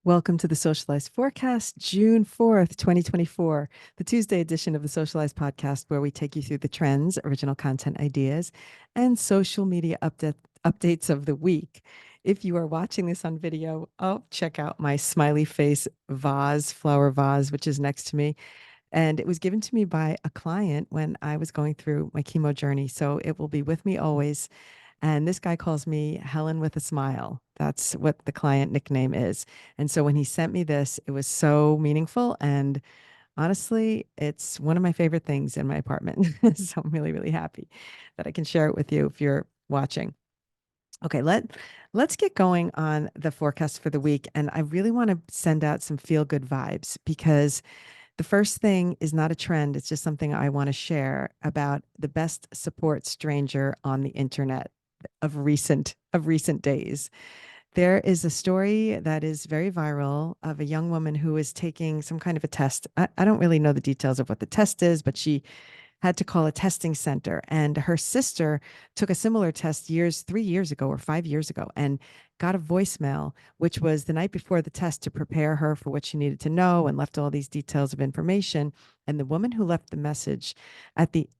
Welcome to the Socialize Forecast, June 4th, 2024, the Tuesday edition of the Socialize podcast, where we take you through the trends, original content ideas, and social media updates of the week. If you are watching this on video, check out my smiley face flower vase, which is next to me. And it was given to me by a client when I was going through my chemo journey. So it will be with me always. And this guy calls me Helen with a smile. That's what the client nickname is. And so when he sent me this, it was so meaningful. And honestly, it's one of my favorite things in my apartment. So I'm really, really happy that I can share it with you if you're watching. Okay, let's get going on the forecast for the week. And I really want to send out some feel good vibes because the first thing is not a trend. It's just something I want to share about the best support stranger on the internet of recent days. There is a story that is very viral of a young woman who is taking some kind of a test. I don't really know the details of what the test is, but she had to call a testing center. And her sister took a similar test 3 years ago or 5 years ago, and got a voicemail, which was the night before the test to prepare her for what she needed to know and left all these details of information. And the woman who left the message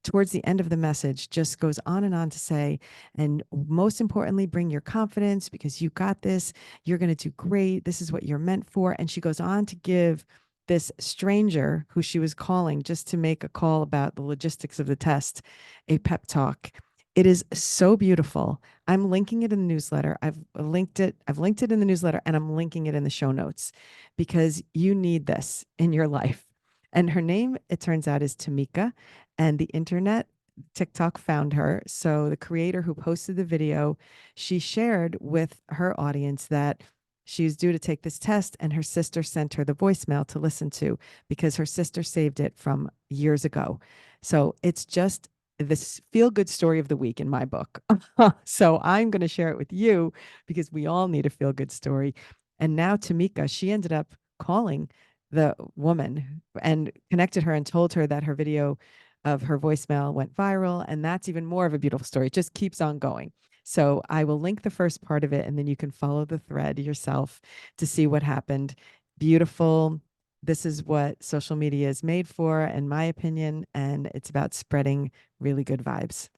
towards the end of the message just goes on and on to say, and most importantly, bring your confidence because you got this. You're going to do great. This is what you're meant for. And she goes on to give this stranger who she was calling just to make a call about the logistics of the test, a pep talk. It is so beautiful. I'm linking it in the newsletter. I've linked it in the newsletter and I'm linking it in the show notes because you need this in your life. And her name, it turns out, is Tamika, and the internet TikTok found her. So the creator who posted the video, she shared with her audience that she was due to take this test, and her sister sent her the voicemail to listen to because her sister saved it from years ago. So it's just this feel good story of the week in my book. So I'm going to share it with you because we all need a feel good story. And now Tamika, she ended up calling the woman and connected her and told her that her video of her voicemail went viral. And that's even more of a beautiful story. It just keeps on going. So I will link the first part of it and then you can follow the thread yourself to see what happened. Beautiful. This is what social media is made for, in my opinion, and it's about spreading really good vibes.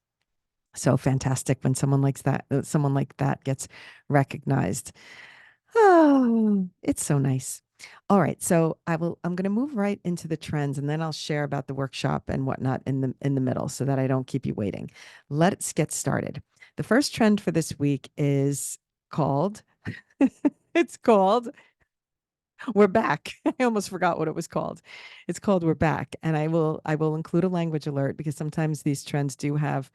So fantastic when someone like that gets recognized. Oh, it's so nice. All right, so I'm going to move right into the trends and then I'll share about the workshop and whatnot in the middle so that I don't keep you waiting. Let's get started. The first trend for this week is called it's called We're Back. I almost forgot what it was called. It's called We're Back, and I will include a language alert because sometimes these trends do have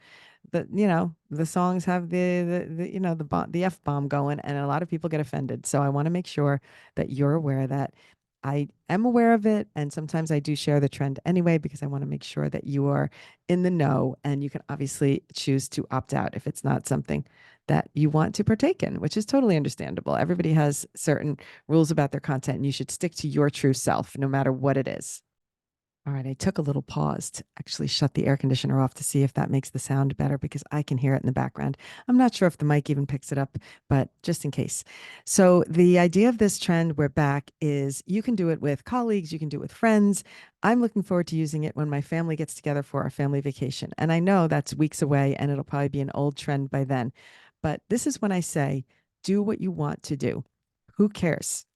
the songs have the F bomb going, and a lot of people get offended. So I want to make sure that you're aware that I am aware of it, and sometimes I do share the trend anyway because I want to make sure that you are in the know, and you can obviously choose to opt out if it's not something that you want to partake in, which is totally understandable. Everybody has certain rules about their content, and you should stick to your true self no matter what it is. All right, I took a little pause to actually shut the air conditioner off to see if that makes the sound better because I can hear it in the background. I'm not sure if the mic even picks it up, but just in case. So, the idea of this trend, We're Back, is you can do it with colleagues, you can do it with friends. I'm looking forward to using it when my family gets together for our family vacation. And I know that's weeks away and it'll probably be an old trend by then. But this is when I say, do what you want to do. Who cares?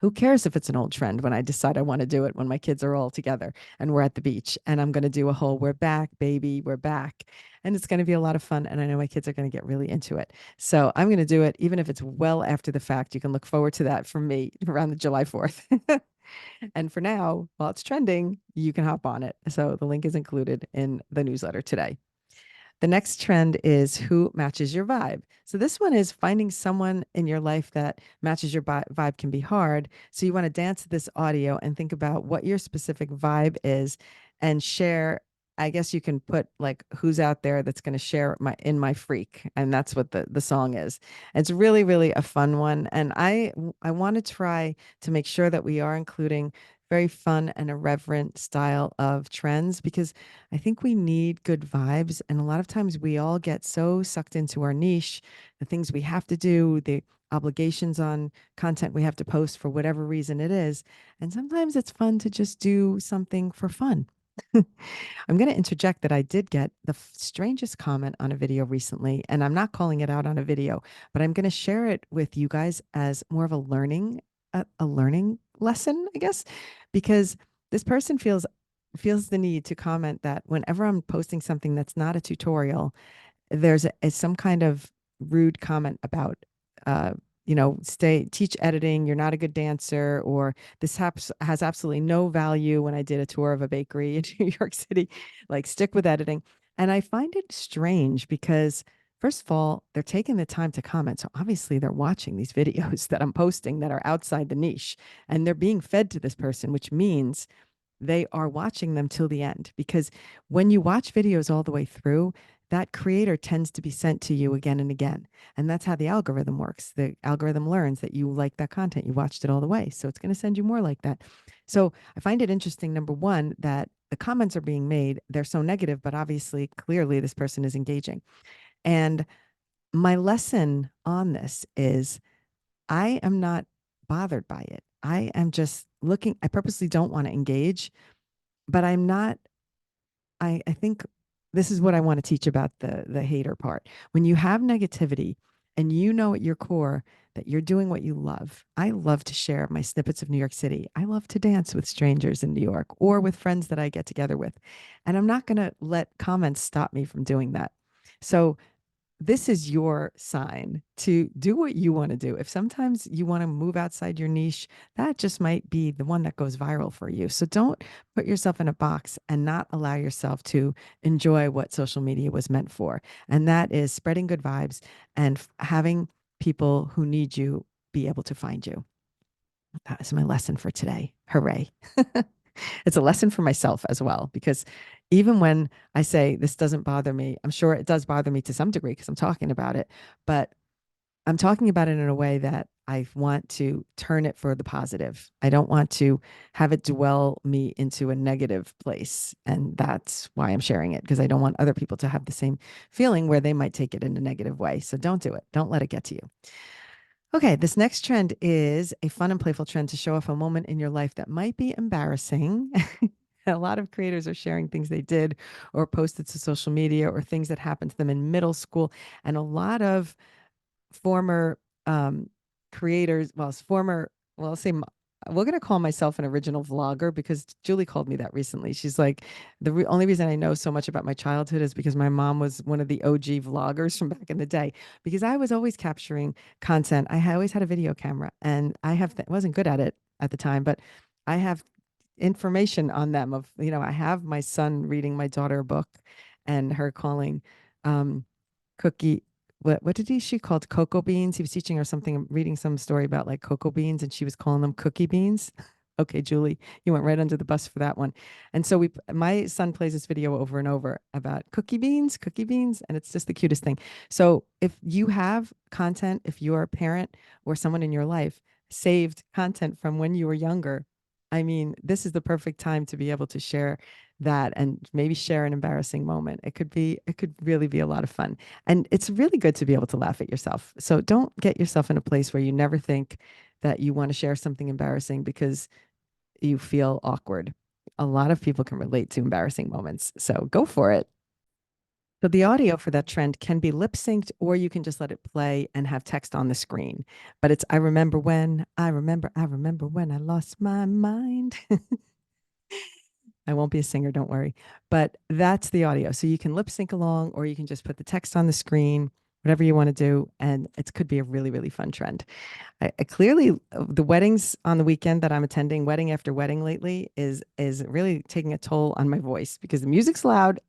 Who cares if it's an old trend when I decide I want to do it when my kids are all together and we're at the beach and I'm going to do a whole we're back, baby, we're back. And it's going to be a lot of fun. And I know my kids are going to get really into it. So I'm going to do it, even if it's well after the fact. You can look forward to that from me around the July 4th. And for now, while it's trending, you can hop on it. So the link is included in the newsletter today. The next trend is who matches your vibe. So this one is finding someone in your life that matches your vibe can be hard. So you want to dance to this audio and think about what your specific vibe is and share. I guess you can put like who's out there that's going to share my freak, and that's what the song is. It's really really a fun one, and I want to try to make sure that we are including very fun and irreverent style of trends because I think we need good vibes. And a lot of times we all get so sucked into our niche, the things we have to do, obligations on content we have to post for whatever reason it is. And sometimes it's fun to just do something for fun. I'm going to interject that I did get the strangest comment on a video recently, and I'm not calling it out on a video, but I'm going to share it with you guys as more of a learning lesson, I guess, because this person feels the need to comment that whenever I'm posting something that's not a tutorial, some kind of rude comment about uh teach editing, you're not a good dancer, or has absolutely no value. When I did a tour of a bakery in New York City, like, stick with editing. And I find it strange because, first of all, they're taking the time to comment, so obviously they're watching these videos that I'm posting that are outside the niche, and they're being fed to this person, which means they are watching them till the end. Because when you watch videos all the way through, that creator tends to be sent to you again and again. And that's how the algorithm works. The algorithm learns that you like that content. You watched it all the way. So it's going to send you more like that. So I find it interesting, number one, that the comments are being made. They're so negative, but obviously, clearly, this person is engaging. And my lesson on this is I am not bothered by it. I am just looking, I purposely don't want to engage, but I'm not, I think this is what I want to teach about the hater part. When you have negativity and you know at your core that you're doing what you love. I love to share my snippets of New York City. I love to dance with strangers in New York or with friends that I get together with. And I'm not going to let comments stop me from doing that. So this is your sign to do what you want to do. If sometimes you want to move outside your niche, that just might be the one that goes viral for you. So don't put yourself in a box and not allow yourself to enjoy what social media was meant for. And that is spreading good vibes and having people who need you be able to find you. That is my lesson for today. Hooray. It's a lesson for myself as well, because even when I say this doesn't bother me, I'm sure it does bother me to some degree because I'm talking about it, but I'm talking about it in a way that I want to turn it for the positive. I don't want to have it dwell me into a negative place. And that's why I'm sharing it, because I don't want other people to have the same feeling where they might take it in a negative way. So don't do it. Don't let it get to you. Okay, this next trend is a fun and playful trend to show off a moment in your life that might be embarrassing. A lot of creators are sharing things they did or posted to social media or things that happened to them in middle school. And a lot of former creators, well, I'll say, we're going to call myself an original vlogger because Julie called me that recently. She's like, only reason I know so much about my childhood is because my mom was one of the OG vloggers from back in the day, because I was always capturing content. I always had a video camera, and wasn't good at it at the time, but I have information on them of, I have my son reading my daughter a book and her calling um, cookie what did she called cocoa beans. He was teaching her something, reading some story about like cocoa beans, and she was calling them cookie beans. Okay, Julie, you went right under the bus for that one. And so my son plays this video over and over about cookie beans, and it's just the cutest thing. So if you have content, if you're a parent or someone in your life saved content from when you were younger, I mean, this is the perfect time to be able to share that and maybe share an embarrassing moment. It could really be a lot of fun. And it's really good to be able to laugh at yourself. So don't get yourself in a place where you never think that you want to share something embarrassing because you feel awkward. A lot of people can relate to embarrassing moments. So go for it. So the audio for that trend can be lip synced, or you can just let it play and have text on the screen. But it's I remember when I lost my mind. I won't be a singer, don't worry. But that's the audio. So you can lip sync along, or you can just put the text on the screen, whatever you want to do. And it could be a really, really fun trend. I clearly, the weddings on the weekend that I'm attending, wedding after wedding lately, is really taking a toll on my voice because the music's loud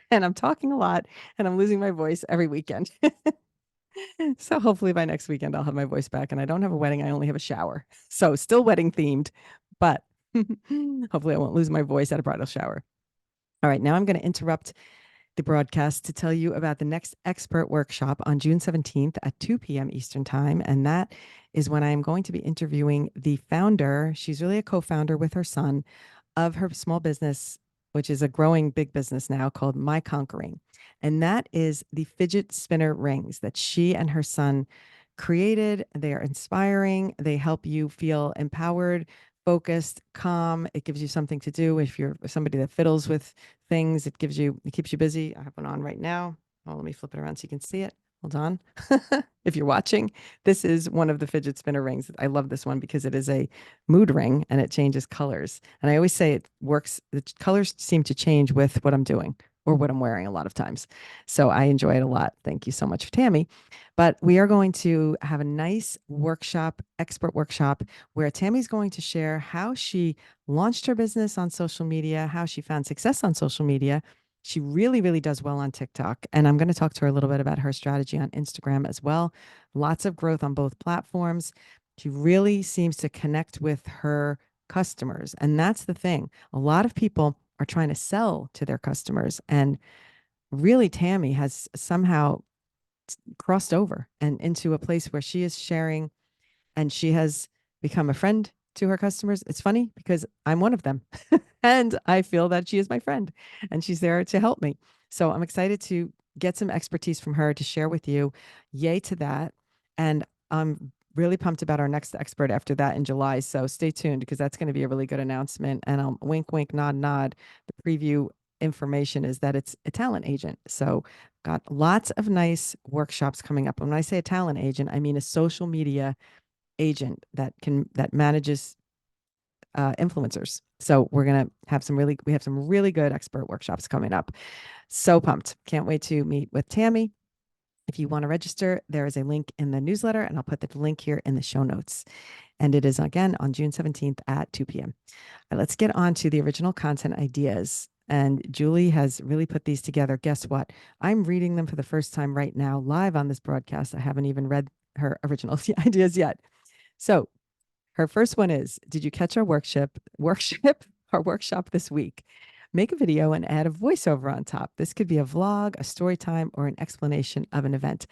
and I'm talking a lot and I'm losing my voice every weekend. So hopefully by next weekend I'll have my voice back, and I don't have a wedding, I only have a shower. So still wedding themed, but hopefully I won't lose my voice at a bridal shower. All right, now I'm going to interrupt the broadcast to tell you about the next expert workshop on June 17th at 2 p.m. Eastern Time. And that is when I am going to be interviewing the founder. She's really a co-founder with her son of her small business, which is a growing big business now, called My Conquering. And that is the fidget spinner rings that she and her son created, they are inspiring, they help you feel empowered, focused, calm. It gives you something to do. If you're somebody that fiddles with things, it keeps you busy. I have one on right now. Oh, let me flip it around so you can see it. Hold on. If you're watching, this is one of the fidget spinner rings. I love this one because it is a mood ring and it changes colors. And I always say it works, the colors seem to change with what I'm doing or what I'm wearing a lot of times. So I enjoy it a lot. Thank you so much, Tammy. But we are going to have a nice workshop, expert workshop, where Tammy's going to share how she launched her business on social media, how she found success on social media. She really, really does well on TikTok. And I'm going to talk to her a little bit about her strategy on Instagram as well. Lots of growth on both platforms. She really seems to connect with her customers. And that's the thing. A lot of people are trying to sell to their customers. And really, Tammy has somehow crossed over and into a place where she is sharing and she has become a friend to her customers. It's funny because I'm one of them and I feel that she is my friend and she's there to help me. So I'm excited to get some expertise from her to share with you. Yay to that. And I'm really pumped about our next expert after that in July. So stay tuned because that's going to be a really good announcement. And I'll wink, wink, nod, nod. The preview information is that it's a talent agent. So got lots of nice workshops coming up. And when I say a talent agent, I mean a social media agent that manages influencers. So we have some really good expert workshops coming up. So pumped. Can't wait to meet with Tammy. If you want to register, there is a link in the newsletter, and I'll put the link here in the show notes. And it is again on June 17th at 2 p.m. Let's get on to the original content ideas. And Julie has really put these together. Guess what? I'm reading them for the first time right now, live on this broadcast. I haven't even read her original ideas yet. So her first one is, did you catch our our workshop this week? Make a video and add a voiceover on top. This could be a vlog, a story time, or an explanation of an event.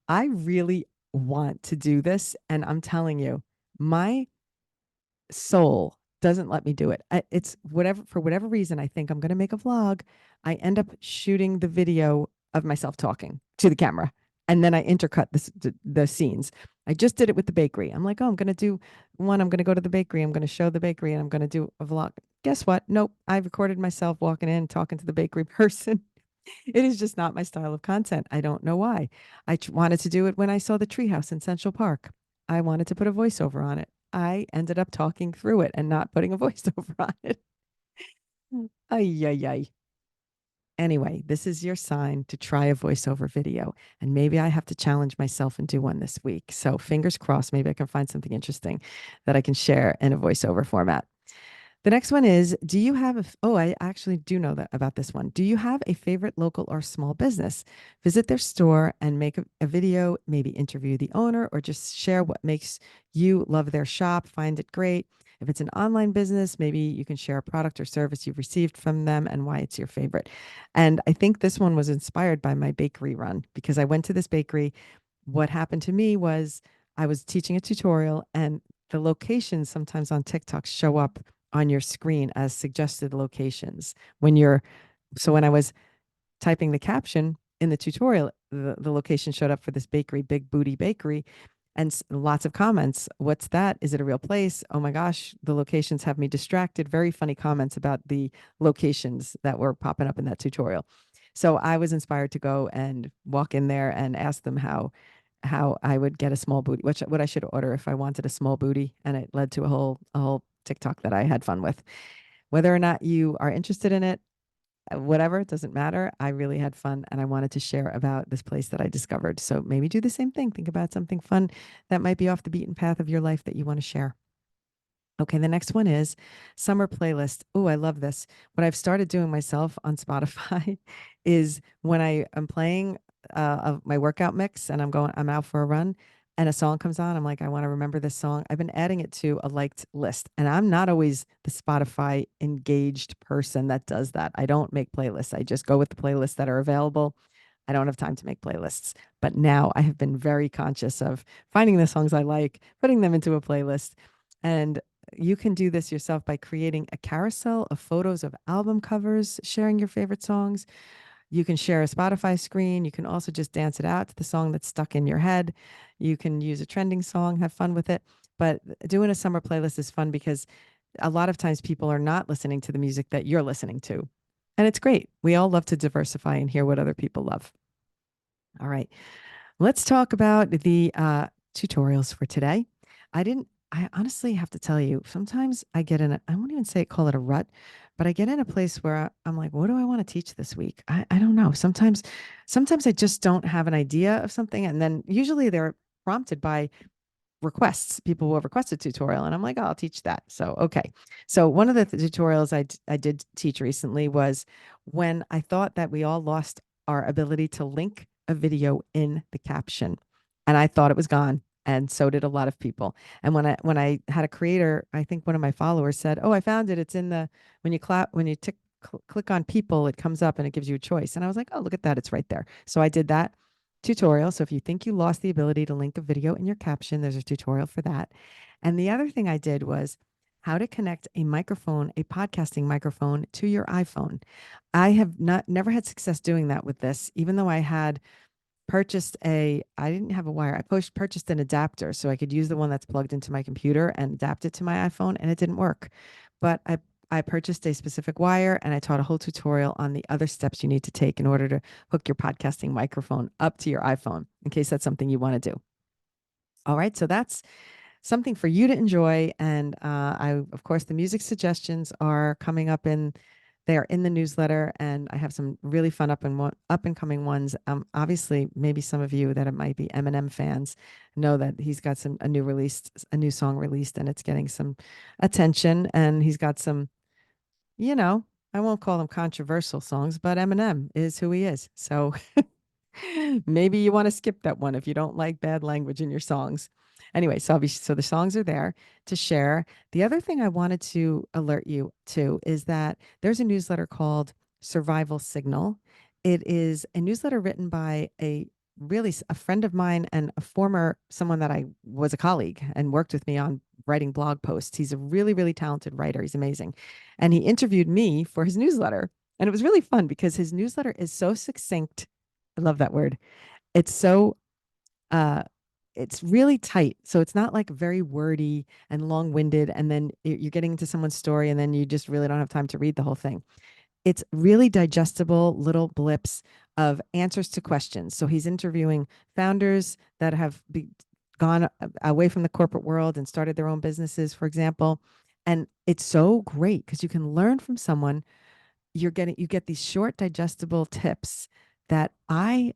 I really want to do this. And I'm telling you, my soul doesn't let me do it. It's whatever, for whatever reason, I think I'm going to make a vlog. I end up shooting the video of myself talking to the camera. And then I intercut the scenes. I just did it with the bakery. I'm like, oh, I'm going to do one. I'm going to go to the bakery. I'm going to show the bakery and I'm going to do a vlog. Guess what? Nope. I recorded myself walking in, talking to the bakery person. It is just not my style of content. I don't know why. I wanted to do it when I saw the treehouse in Central Park. I wanted to put a voiceover on it. I ended up talking through it and not putting a voiceover on it. Ay, ay, ay. Anyway, this is your sign to try a voiceover video. And maybe I have to challenge myself and do one this week. So fingers crossed, maybe I can find something interesting that I can share in a voiceover format. The next one is, do you have I actually do know that about this one. Do you have a favorite local or small business? Visit their store and make a video, maybe interview the owner or just share what makes you love their shop, find it great. If it's an online business, maybe you can share a product or service you've received from them and why it's your favorite. And I think this one was inspired by my bakery run because I went to this bakery. What happened to me was I was teaching a tutorial and the locations sometimes on TikTok show up on your screen as suggested locations when I was typing the caption in the tutorial, the location showed up for this bakery, Big Booty Bakery, and lots of comments. What's that? Is it a real place? Oh my gosh, the locations have me distracted. Very funny comments about the locations that were popping up in that tutorial. So I was inspired to go and walk in there and ask them how I would get a small booty, what I should order if I wanted a small booty, and it led to a whole TikTok that I had fun with. Whether or not you are interested in it, whatever, it doesn't matter. I really had fun and I wanted to share about this place that I discovered. So maybe do the same thing. Think about something fun that might be off the beaten path of your life that you want to share. Okay, the next one is summer playlist. Oh, I love this. What I've started doing myself on Spotify is when I am playing my workout mix and I'm out for a run and a song comes on, I'm like, I want to remember this song. I've been adding it to a liked list. And I'm not always the Spotify engaged person that does that. I don't make playlists. I just go with the playlists that are available. I don't have time to make playlists. But now I have been very conscious of finding the songs I like, putting them into a playlist. And you can do this yourself by creating a carousel of photos of album covers, sharing your favorite songs. You can share a Spotify screen. You can also just dance it out to the song that's stuck in your head. You can use a trending song, have fun with it. But doing a summer playlist is fun because a lot of times people are not listening to the music that you're listening to. And it's great. We all love to diversify and hear what other people love. All right. Let's talk about the tutorials for today. I honestly have to tell you, sometimes I get in I won't even say call it a rut, but I get in a place where I'm like, what do I want to teach this week? I don't know. Sometimes I just don't have an idea of something. And then usually they're prompted by requests, people who have requested tutorial, and I'm like, oh, I'll teach that. So okay, so one of the tutorials I did teach recently was when I thought that we all lost our ability to link a video in the caption, and I thought it was gone, and so did a lot of people. And when I had a creator, I think one of my followers said, oh, I found it, it's in the when you click on people, it comes up and it gives you a choice. And I was like, oh, look at that, it's right there. So I did that tutorial. So if you think you lost the ability to link a video in your caption, there's a tutorial for that. And the other thing I did was how to connect a microphone, a podcasting microphone to your iPhone. I have never had success doing that with this, even though I didn't have a wire. I purchased an adapter so I could use the one that's plugged into my computer and adapt it to my iPhone, and it didn't work. But I purchased a specific wire and I taught a whole tutorial on the other steps you need to take in order to hook your podcasting microphone up to your iPhone in case that's something you want to do. All right, so that's something for you to enjoy. And of course, the music suggestions are coming up they are in the newsletter, and I have some really fun up and coming ones. Obviously, maybe some of you that it might be Eminem fans know that he's got a new song released, and it's getting some attention. And he's got some, you know, I won't call them controversial songs, but Eminem is who he is. So maybe you want to skip that one if you don't like bad language in your songs. Anyway, so the songs are there to share. The other thing I wanted to alert you to is that there's a newsletter called Survival Signal. It is a newsletter written by a friend of mine and someone that I was a colleague and worked with me on writing blog posts. He's a really, really talented writer. He's amazing. And he interviewed me for his newsletter. And it was really fun because his newsletter is so succinct. I love that word. It's so uh it's really tight. So it's not like very wordy and long-winded, and then you're getting into someone's story and then you just really don't have time to read the whole thing. It's really digestible little blips of answers to questions. So he's interviewing founders that have gone away from the corporate world and started their own businesses, for example. And it's so great because you can learn from someone. You get these short digestible tips that I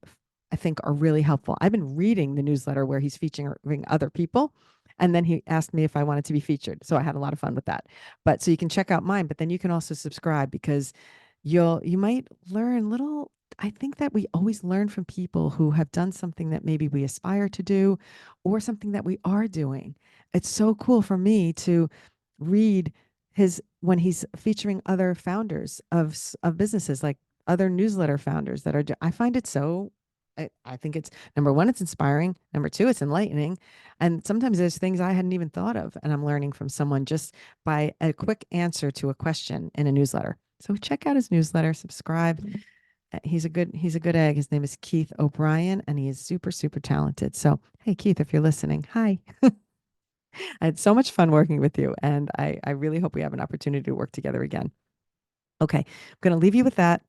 think are really helpful. I've been reading the newsletter where he's featuring other people, and then he asked me if I wanted to be featured. So I had a lot of fun with that. But so you can check out mine, but then you can also subscribe because you might learn little. I think that we always learn from people who have done something that maybe we aspire to do or something that we are doing. It's so cool for me to read his when he's featuring other founders of businesses, like other newsletter founders that are I find it so I think it's number one, it's inspiring. Number two, it's enlightening. And sometimes there's things I hadn't even thought of, and I'm learning from someone just by a quick answer to a question in a newsletter. So check out his newsletter, subscribe. He's a good egg. His name is Keith O'Brien, and he is super, super talented. So, hey, Keith, if you're listening, hi. I had so much fun working with you, and I really hope we have an opportunity to work together again. Okay, I'm going to leave you with that.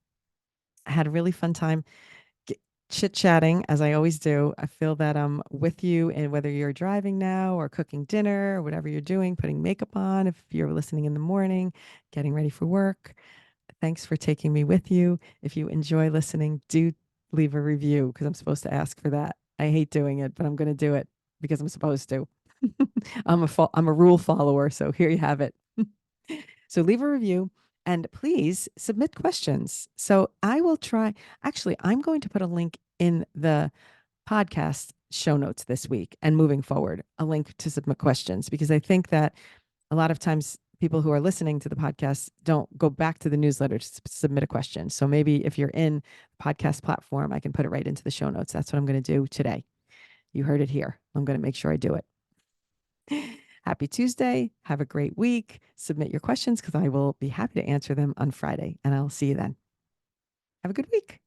I had a really fun time chit chatting as I always do. I feel that I'm with you, and whether you're driving now or cooking dinner or whatever you're doing, putting makeup on, if you're listening in the morning, getting ready for work. Thanks for taking me with you. If you enjoy listening, do leave a review because I'm supposed to ask for that. I hate doing it, but I'm going to do it because I'm supposed to. I'm a rule follower, so here you have it. So leave a review and please submit questions. So I will try. Actually, I'm going to put a link in the podcast show notes this week and moving forward, a link to submit questions because I think that a lot of times people who are listening to the podcast don't go back to the newsletter to submit a question. So maybe if you're in the podcast platform, I can put it right into the show notes. That's what I'm going to do today. You heard it here. I'm going to make sure I do it. Happy Tuesday. Have a great week. Submit your questions because I will be happy to answer them on Friday, and I'll see you then. Have a good week.